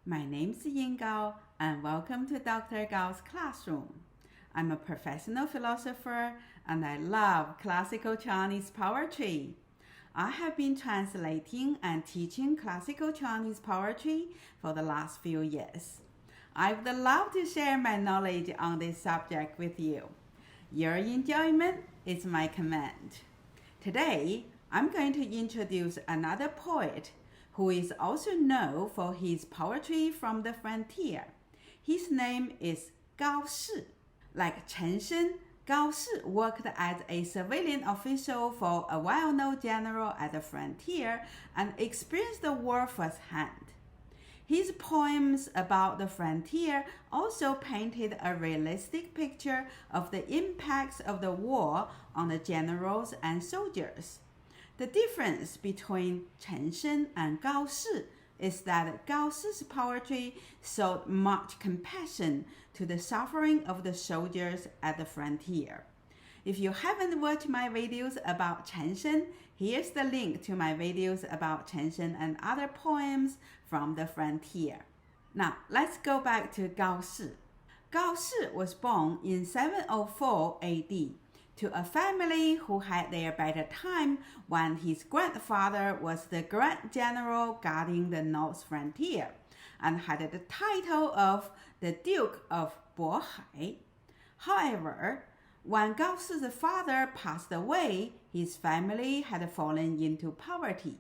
My name's Gao, and welcome to Dr. Gao's classroom. I'm a professional philosopher and I love classical Chinese poetry. I have been translating and teaching classical Chinese poetry for the last few years. I would love to share my knowledge on this subject with you. Your enjoyment is my command. Today, I'm going to introduce another poet who is also known for his poetry from the frontier. His name is Gao Shi. Like Chen Shen, Gao Shi worked as a civilian official for a well-known general at the frontier and experienced the war firsthand. His poems about the frontier also painted a realistic picture of the impacts of the war on the generals and soldiers. The difference between Chen Shen and Gao Shi is that Gao Shi's poetry showed much compassion to the suffering of the soldiers at the frontier. If you haven't watched my videos about Chen Shen, here's the link to my videos about Chen Shen and other poems from the frontier. Now, let's go back to Gao Shi. Gao Shi was born in 704 AD. to a family who had their better time when his grandfather was the grand general guarding the north frontier and had the title of the Duke of Bohai. However, when Gao Shi's father passed away, his family had fallen into poverty.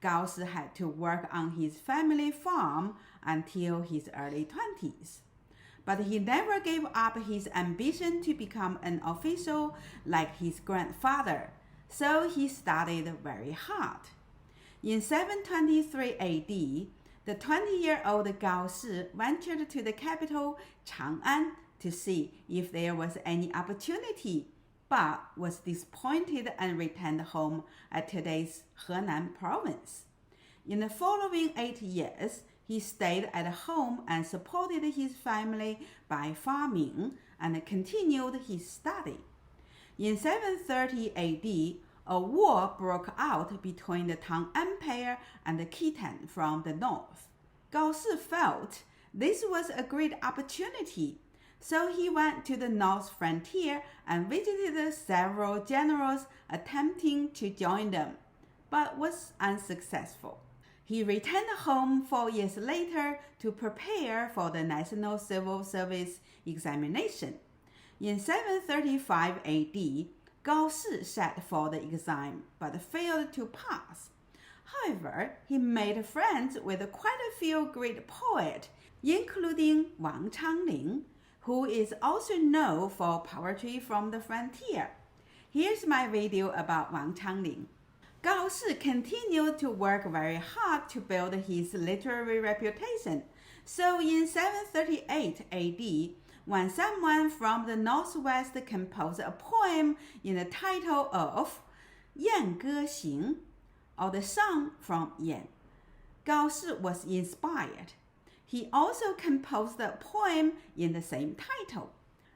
Gao Shi had to work on his family farm until his early 20s. But he never gave up his ambition to become an official like his grandfather, so he studied very hard. In 723 AD, the 20-year-old Gao Shi ventured to the capital, Chang'an, to see if there was any opportunity, but was disappointed and returned home at today's Henan province. In the following 8 years, he stayed at home and supported his family by farming and continued his study. In 730 AD, a war broke out between the Tang Empire and the Khitan from the north. Gao Shi felt this was a great opportunity, so he went to the north frontier and visited several generals attempting to join them, but was unsuccessful. He returned home 4 years later to prepare for the National Civil Service examination. In 735 AD, Gao Shi sat for the exam but failed to pass. However, he made friends with quite a few great poets, including Wang Changling, who is also known for poetry from the frontier. Here's my video about Wang Changling. Gao Shi continued to work very hard to build his literary reputation. So in 738 AD, when someone from the northwest composed a poem in the title of Yan Ge Xing, or the song from Yan, Gao Shi was inspired. He also composed a poem in the same title.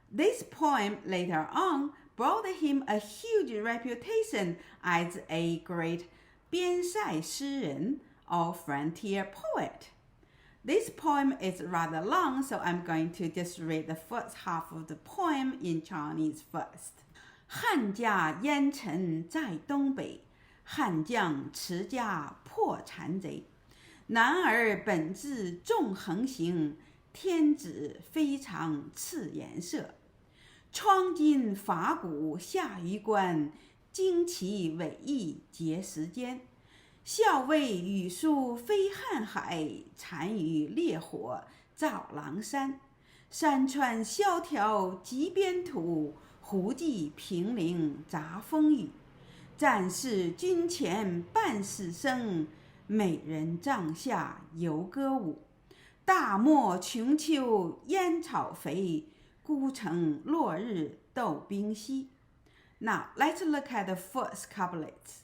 This poem later on brought him a huge reputation as a great 边塞诗人 or frontier poet. This poem is rather long, so I'm going to just read the first half of the poem in Chinese first. 汉家烟尘在东北，汉将持家破残贼。男儿本质纵横行，天子非常赐颜色。创金伐鼓下榆关，旌旗伟艺结时间。校尉语书飞瀚海，单于烈火照狼山。山川萧条极边土，胡骑凭陵杂风雨。战士军前半死生，美人帐下游歌舞。大漠穷秋烟草肥，孤城落日斗兵稀。Now let's look at the first couplets.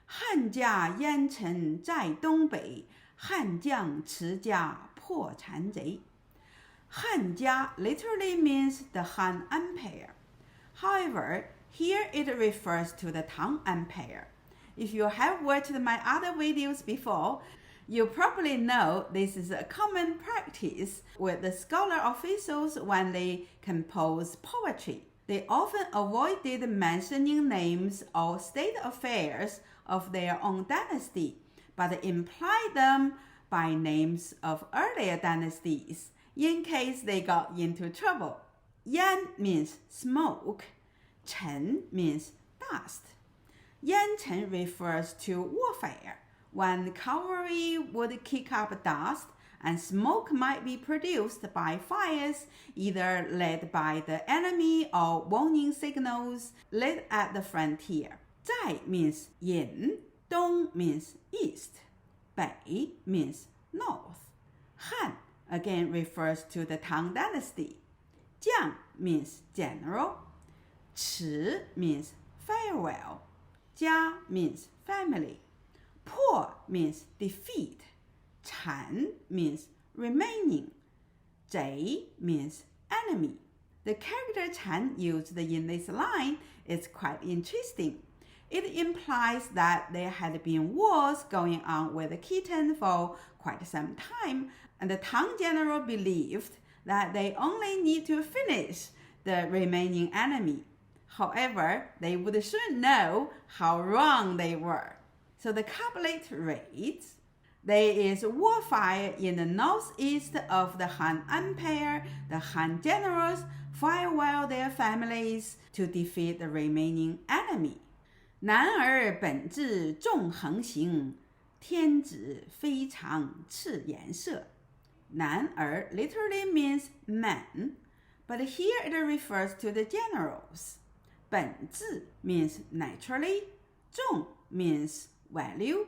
汉家烟尘在东北，汉将持家破残贼。汉家 literally means the Han Empire. However, here it refers to the Tang Empire. If you have watched my other videos before, You probably know this is a common practice with the scholar officials when they compose poetry. They often avoided mentioning names or state affairs of their own dynasty, but implied them by names of earlier dynasties in case they got into trouble. Yan means smoke. Chen means dust. Yan Chen refers to warfare, when cavalry would kick up dust and smoke might be produced by fires either led by the enemy or warning signals lit at the frontier. Zai means yin, Dong means east, Bei means north. Han again refers to the Tang dynasty. Jiang means general. Chi means farewell. Jia means family. Po means defeat. Chan means remaining. Zai means enemy. The character Chan used in this line is quite interesting. It implies that there had been wars going on with Khitan for quite some time, and the Tang general believed that they only need to finish the remaining enemy. However, they would soon know how wrong they were. So the couplet reads, there is warfare in the northeast of the Han Empire. The Han generals farewell their families to defeat the remaining enemy. 男儿本质纵横行，天子非常赤颜色。男儿 literally means man, but here it refers to the generals. 本质 means naturally, 纵 means value,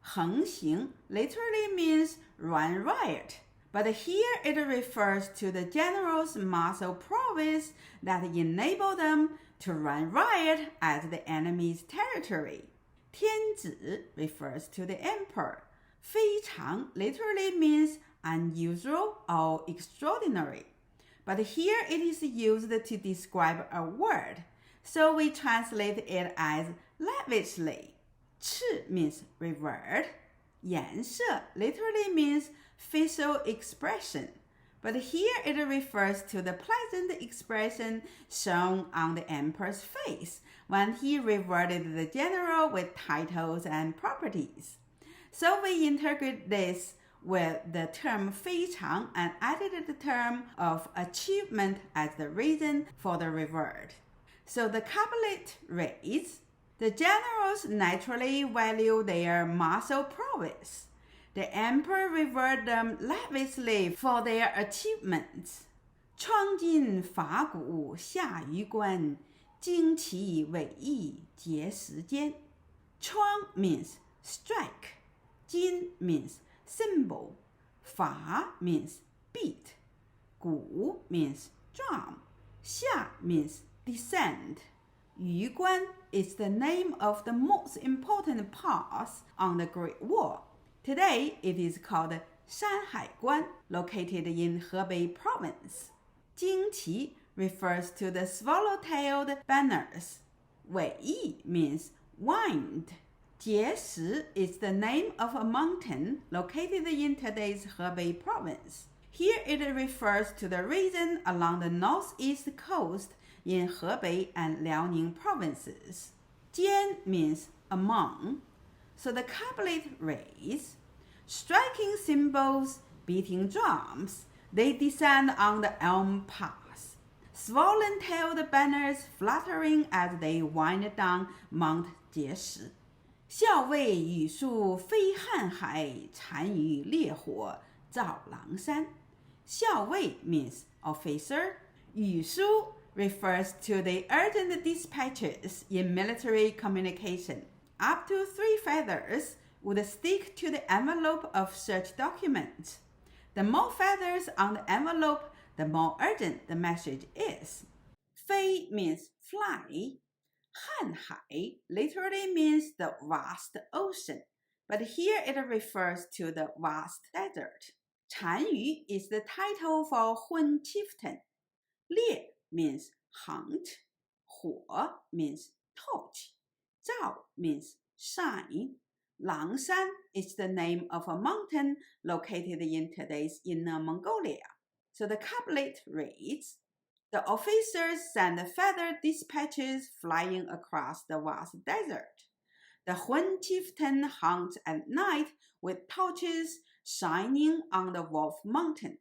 横行 literally means run riot, but here it refers to the general's muscle prowess that enable them to run riot at the enemy's territory. 天子 refers to the emperor. 非常 literally means unusual or extraordinary, but here it is used to describe a word, so we translate it as lavishly. 赤 means revered. 颜色 literally means facial expression, but here it refers to the pleasant expression shown on the emperor's face when he rewarded the general with titles and properties. So we integrate this with the term 非常 and added the term of achievement as the reason for the reward. So the couplet reads, the generals naturally value their martial prowess. The emperor revered them lavishly for their achievements. 创进法鼓下榆关，旌旗伟艺结时间。创 means strike, 锦 means symbol, 法 means beat, 鼓 means drum, 下 means descend. 榆关 is the name of the most important pass on the Great Wall. Today, it is called Shanhai Guan, located in Hebei province. 旌旗 refers to the swallow-tailed banners. 伟艺 means wind. 结石 is the name of a mountain located in today's Hebei province. Here it refers to the region along the northeast coast in Hebei and Liaoning provinces. 间 means among. So the couplet reads, striking cymbals, beating drums, they descend on the elm pass. Swollen-tailed banners fluttering as they wind down Mount 碣石。校尉羽树飞瀚海，单于烈火照狼山。校尉 means officer. 羽书 refers to the urgent dispatches in military communication. Up to 3 feathers would stick to the envelope of such documents. The more feathers on the envelope, the more urgent the message is. 飞 means fly. 瀚海 literally means the vast ocean, but here it refers to the vast desert. 单于 is the title for Hun chieftain. 烈 means hunt. 火 means torch. 照 means shine. Langshan is the name of a mountain located in today's Inner Mongolia. So the couplet reads, the officers sent feathered dispatches flying across the vast desert. The Hun chieftain hunts at night with torches shining on the Wolf Mountain.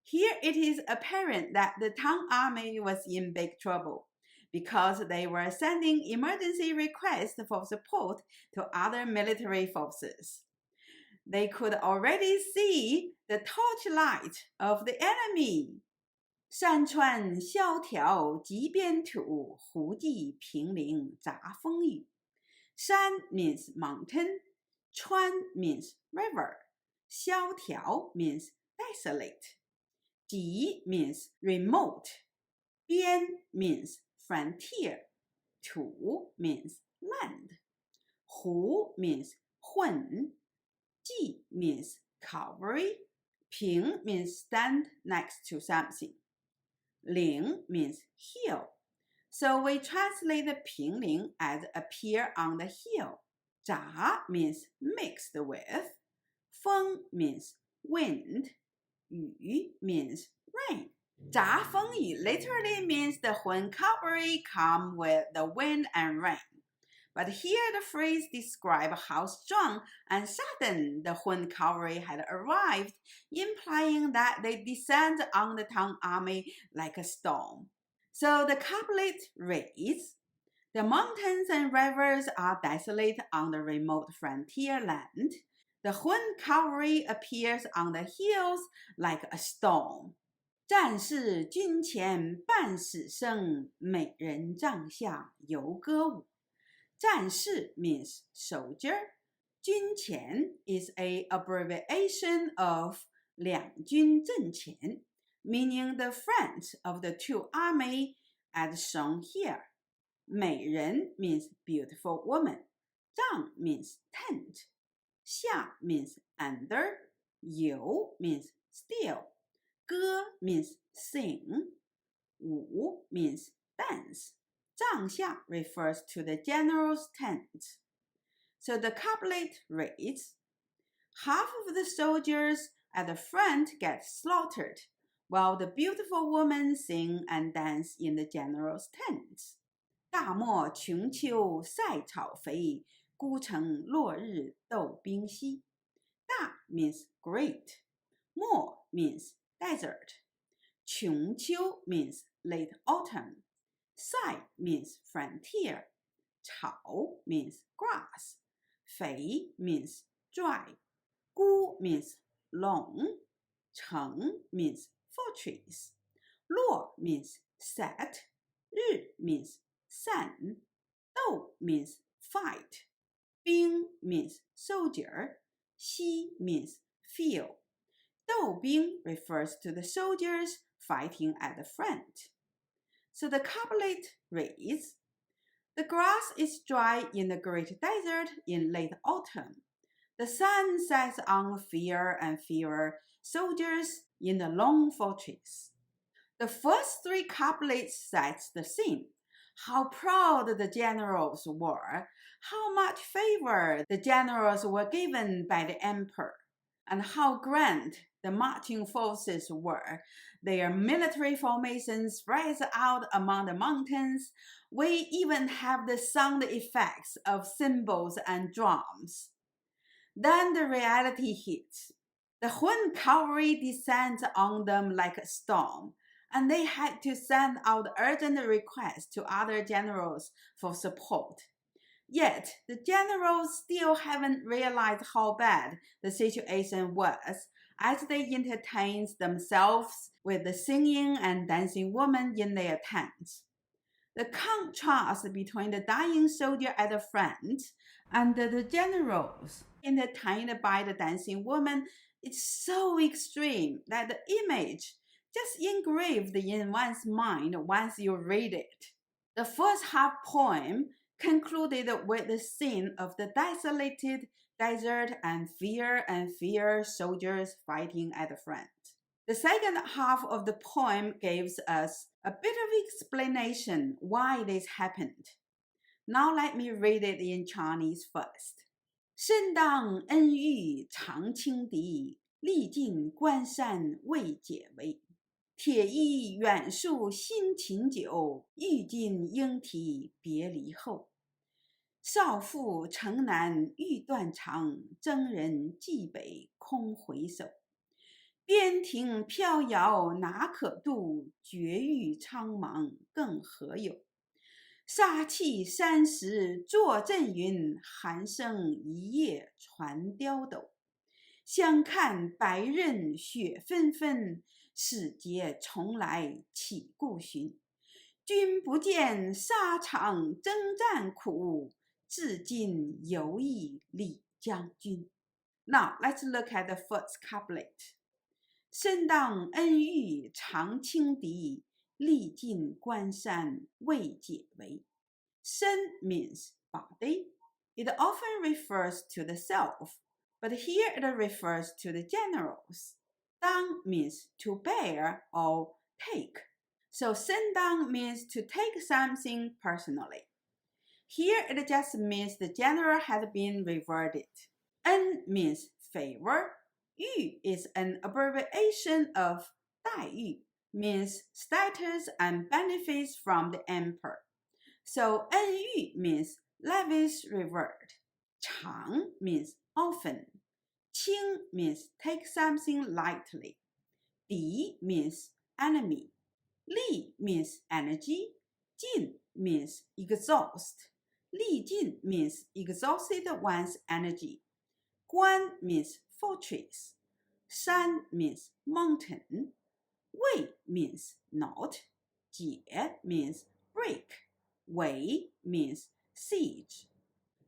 Here it is apparent that the Tang army was in big trouble because they were sending emergency requests for support to other military forces. They could already see the torchlight of the enemy. 山川萧条极边土，胡骑平陵杂风雨。山 means mountain, 川 means river, 萧条 means desolate, 极 means remote, 边 means frontier, 土 means land, 胡 means 混, 骑 means cavalry, 平 means stand next to something, 陵 means hill. So we translate the 平陵 as appear on the hill. 杂 means mixed with. 风 means wind. 雨 means rain. 杂风雨 literally means the Hun cavalry come with the wind and rain. But here the phrase describes how strong and sudden the Hun cavalry had arrived, implying that they descend on the Tang army like a storm. So the couplet reads, the mountains and rivers are desolate on the remote frontier land. The Hun cavalry appears on the hills like a storm. 战士军前半死生，美人帐下游歌舞。战士 means soldier. 军前 is a abbreviation of 两军阵前, meaning the front of the two armies as shown here. 美人 means beautiful woman. 帐 means tent. 下 means under. 游 means still. 歌 means sing. 舞 means dance. 帐下 refers to the general's tent. So the couplet reads, half of the soldiers at the front get slaughtered, while the beautiful women sing and dance in the general's tent. 大漠穷秋塞草肥，孤城落日斗兵稀。大 means great. 漠 means desert. 穷秋 means late autumn. 塞 means frontier. 草 means grass. 肥 means dry. 孤 means long. 城 means fortress. 落 means set. 日 means sun. 斗 means fight. 兵 means soldier. 稀 means field. 斗兵 refers to the soldiers fighting at the front. So the couplet reads, the grass is dry in the great desert in late autumn. The sun sets on fewer and fewer soldiers in the long fortress. The first three couplets sets the scene. How proud the generals were, how much favor the generals were given by the emperor, and how grand the marching forces were. Their military formation spreads out among the mountains. We even have the sound effects of cymbals and drums. Then the reality hits. The Hun cavalry descends on them like a storm, and they had to send out urgent requests to other generals for support. Yet, the generals still haven't realized how bad the situation was, as they entertained themselves with the singing and dancing women in their tents. The contrast between the dying soldier at the front and the generals entertained by the dancing woman is so extreme that the image just engraved in one's mind once you read it. The first half poem concluded with the scene of the desolated desert and fear soldiers fighting at the front. The second half of the poem gives us a bit of explanation why this happened. Now let me read it in Chinese first. 身当恩遇常轻敌，历尽关山未解围。铁衣远戍辛勤久，欲尽应啼别离后。少妇城南欲断肠，征人蓟北空回首。边庭飘摇哪可度，绝域苍茫更何有。杀气山石作阵云，寒声一夜传刁斗。相看白刃雪纷纷，使节重来岂顾寻。君不见沙场征战苦，至今犹忆李将军。Now let's look at the first couplet. 身当恩遇常轻敌，历尽关山未解围。身 means body. It often refers to the self, but here it refers to the generals. 当 means to bear or take. So 身当 means to take something personally. Here it just means the general has been rewarded. 恩 means favor. 玉 is an abbreviation of 待遇, means status and benefits from the emperor. So 恩遇 means lavish reward. 常 means often. 轻 means take something lightly. 敌 means enemy. 力 means energy. 尽 means exhaust. 力尽 means exhausted one's energy. 关 means fortress. 山 means mountain. 魏 means not. 解 means break. 围 means siege.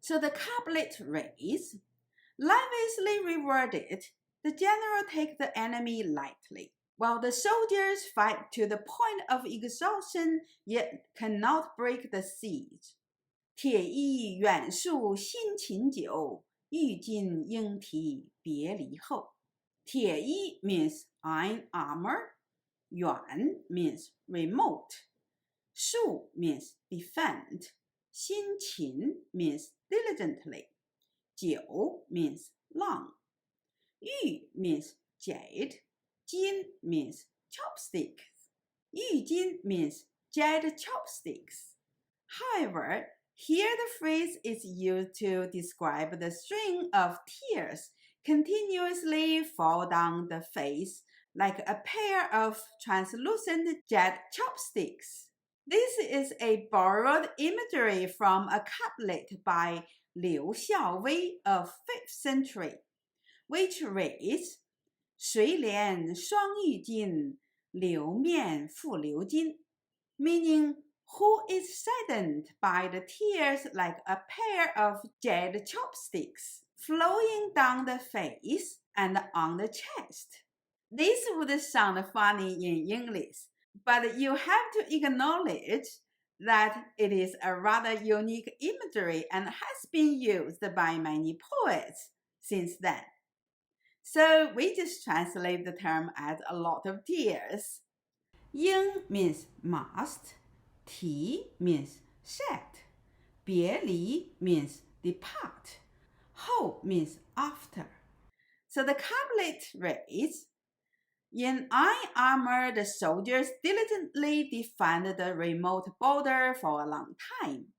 So the couplet reads, lavishly rewarded, the general takes the enemy lightly, while the soldiers fight to the point of exhaustion yet cannot break the siege. 铁衣远戍辛勤久，欲尽应啼别离后。铁衣 means iron armor. 远 means remote. 戍 means defend. 辛勤 means diligently. 久 means long. 欲 means jade. 金 means chopsticks. 欲金 means jade chopsticks. However, here the phrase is used to describe the string of tears continuously fall down the face like a pair of translucent jade chopsticks. This is a borrowed imagery from a couplet by Liu Xiaowei of 5th century, which reads, 谁怜双玉镜，流面复流金, meaning who is saddened by the tears like a pair of jade chopsticks flowing down the face and on the chest. This would sound funny in English, but you have to acknowledge that it is a rather unique imagery and has been used by many poets since then. So we just translate the term as a lot of tears. 应 means must. 啼 means sad. 别离 means depart. 后 means after. So the couplet reads, in iron armor, the soldiers diligently defended the remote border for a long time,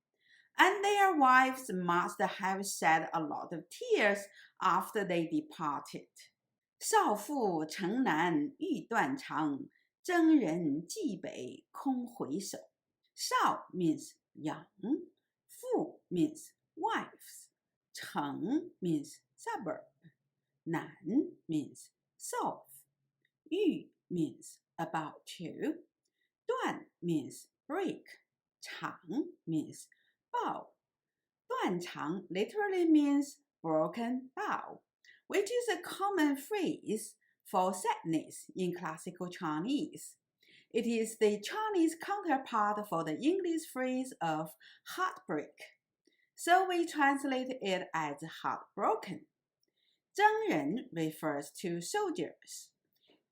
and their wives must have shed a lot of tears after they departed. 少妇城南欲断肠，征人蓟北空回首。少 means young, 妇 means wives, 城 means suburb, 南 means south, 欲 means about to, 断 means break, 肠 means bow. 断肠 literally means broken bow, which is a common phrase for sadness in classical Chinese. It is the Chinese counterpart for the English phrase of heartbreak. So we translate it as heartbroken. 征人 refers to soldiers.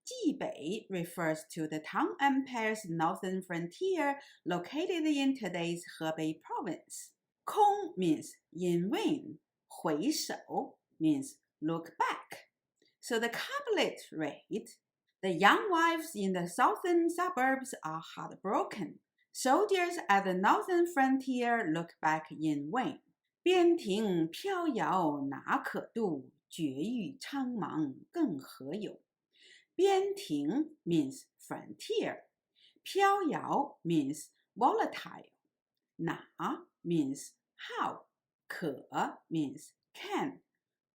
蓟北 refers to the Tang Empire's northern frontier located in today's Hebei province. 空 means in vain. 回首 means look back. So the couplet read, the young wives in the southern suburbs are heartbroken. Soldiers at the northern frontier look back in vain. 边庭飘摇哪可度，绝域苍茫更何有。边庭 means frontier. 飘摇 means volatile. 哪 means how. 可 means can.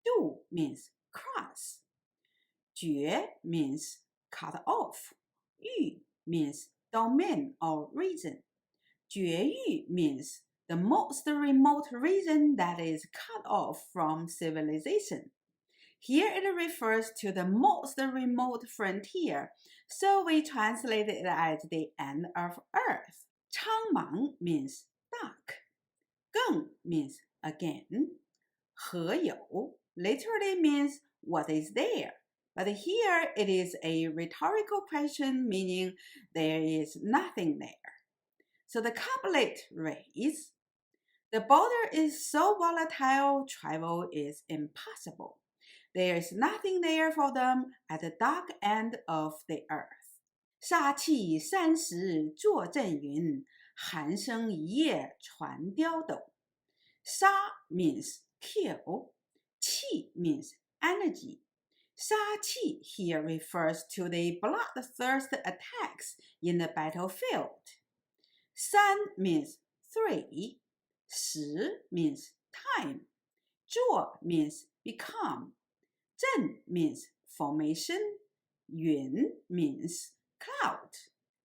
度 means cross. 绝 means cut off. 域 means domain or region. 绝域 means the most remote region that is cut off from civilization. Here it refers to the most remote frontier, so we translate it as the end of earth. 苍茫 means dark. 更 means again. 何有 literally means what is there. But here it is a rhetorical question meaning there is nothing there. So the couplet reads, the border is so volatile, travel is impossible. There is nothing there for them at the dark end of the earth. 杀气三十坐阵云，寒声一夜传刁斗。杀 means kill. 气 means energy. 杀气 here refers to the bloodthirst attacks in the battlefield. 三 means 3. 十 means time. 坐 means become. 阵 means formation. 云 means cloud.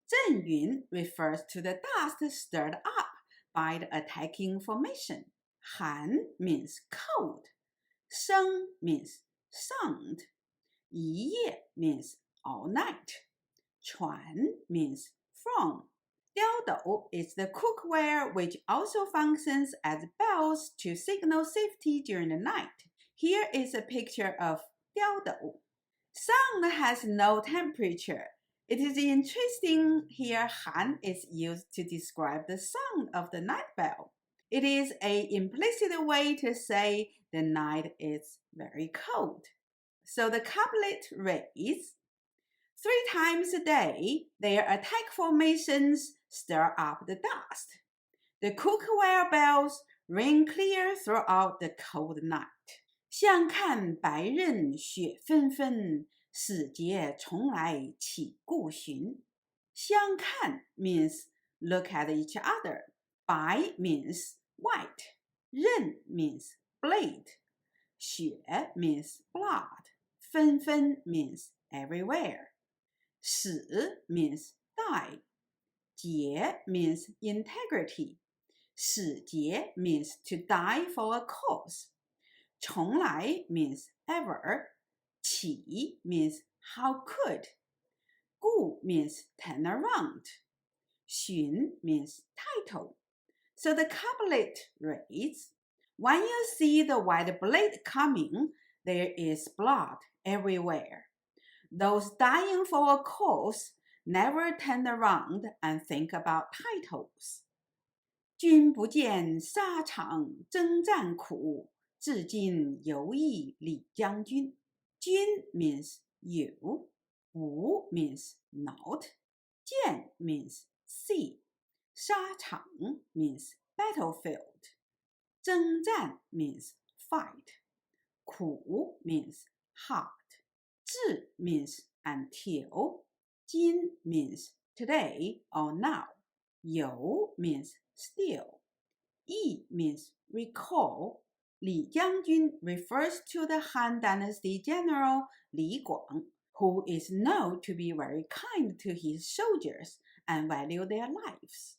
阵云 refers to the dust stirred up by the attacking formation. 寒 means cold. 声 means sound. 一夜 means all night. 传 means from. 刁斗 is the cookware which also functions as bells to signal safety during the night. Here is a picture of 刁斗. Sound has no temperature. It is interesting here Han is used to describe the sound of the night bell. It is an implicit way to say the night is very cold. So the couplet reads, 3 times a day, their attack formations stir up the dust. The cookware bells ring clear throughout the cold night. 相看白刃雪纷纷，死节重来岂顾寻。相看 means look at each other. 白 means white. 刃 means blade. 血 means blood. 纷纷 means everywhere. 死 means die. 节 means integrity. 死节 means to die for a cause. 重来 means ever. 岂 means how could. 顾 means turn around. 寻 means title. So the couplet reads, when you see the white blade coming, there is blood everywhere. Those dying for a cause never turn around and think about titles. 君不见沙场征战苦，至今犹忆李将军。君 means you. 不 means not. 见 means see. 沙场 means battlefield. 征战 means fight. 苦 means hard. 至 means until. 今 means today or now. 犹 means still. 忆 means recall. 李将军 refers to the Han Dynasty general Li Guang, who is known to be very kind to his soldiers and value their lives.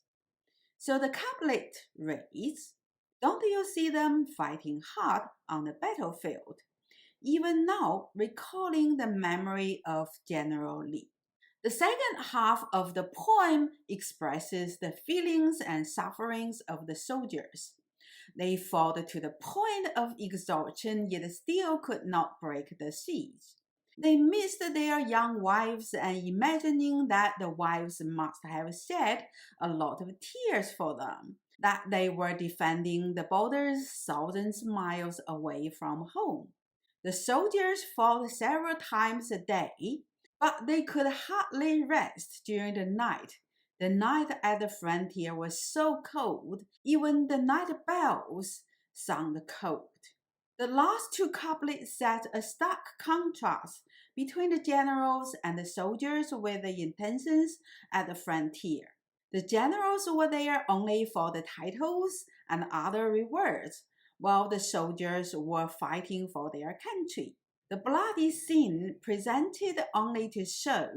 So the couplet reads, don't you see them fighting hard on the battlefield, even now recalling the memory of General Li? The second half of the poem expresses the feelings and sufferings of the soldiers. They fought to the point of exhaustion, yet still could not break the siege. They missed their young wives, and imagining that the wives must have shed a lot of tears for them, that they were defending the borders thousands of miles away from home. The soldiers fought several times a day, but they could hardly rest during the night. The night at the frontier was so cold, even the night bells sounded cold. The last two couplets set a stark contrast between the generals and the soldiers with the intentions at the frontier. The generals were there only for the titles and other rewards, while the soldiers were fighting for their country. The bloody scene presented only to show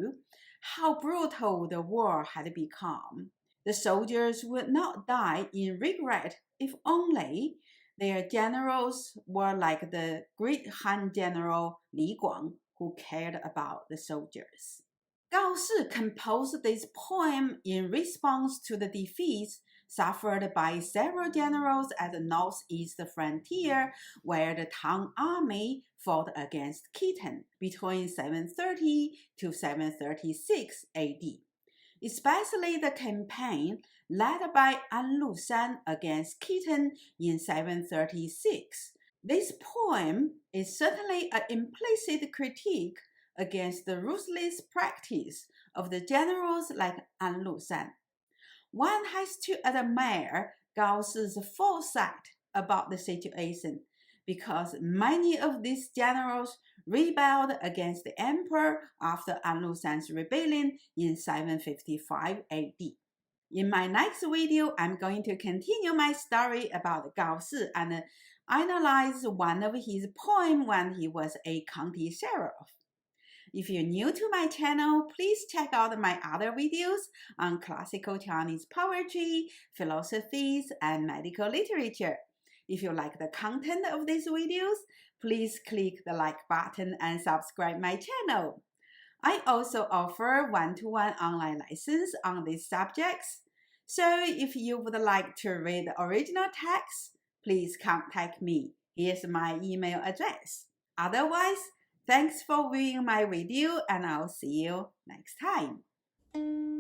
how brutal the war had become. The soldiers would not die in regret if only their generals were like the great Han general Li Guang, who cared about the soldiers. Gao Shi composed this poem in response to the defeats suffered by several generals at the northeast frontier, where the Tang army fought against Khitan between 730 to 736 AD, especially the campaign led by An Lushan against Khitan in 736. This poem is certainly an implicit critique against the ruthless practice of the generals like An Lushan. One has to admire Gao Shi's foresight about the situation, because many of these generals rebelled against the emperor after An Lushan's rebellion in 755 AD. In my next video, I'm going to continue my story about Gao Shi and analyze one of his poems when he was a county sheriff. If you're new to my channel, please check out my other videos on classical Chinese poetry, philosophies, and medical literature. If you like the content of these videos, please click the like button and subscribe my channel. I also offer one-to-one online lessons on these subjects. So if you would like to read the original text, please contact me. Here's my email address. Otherwise, thanks for viewing my video, and I'll see you next time.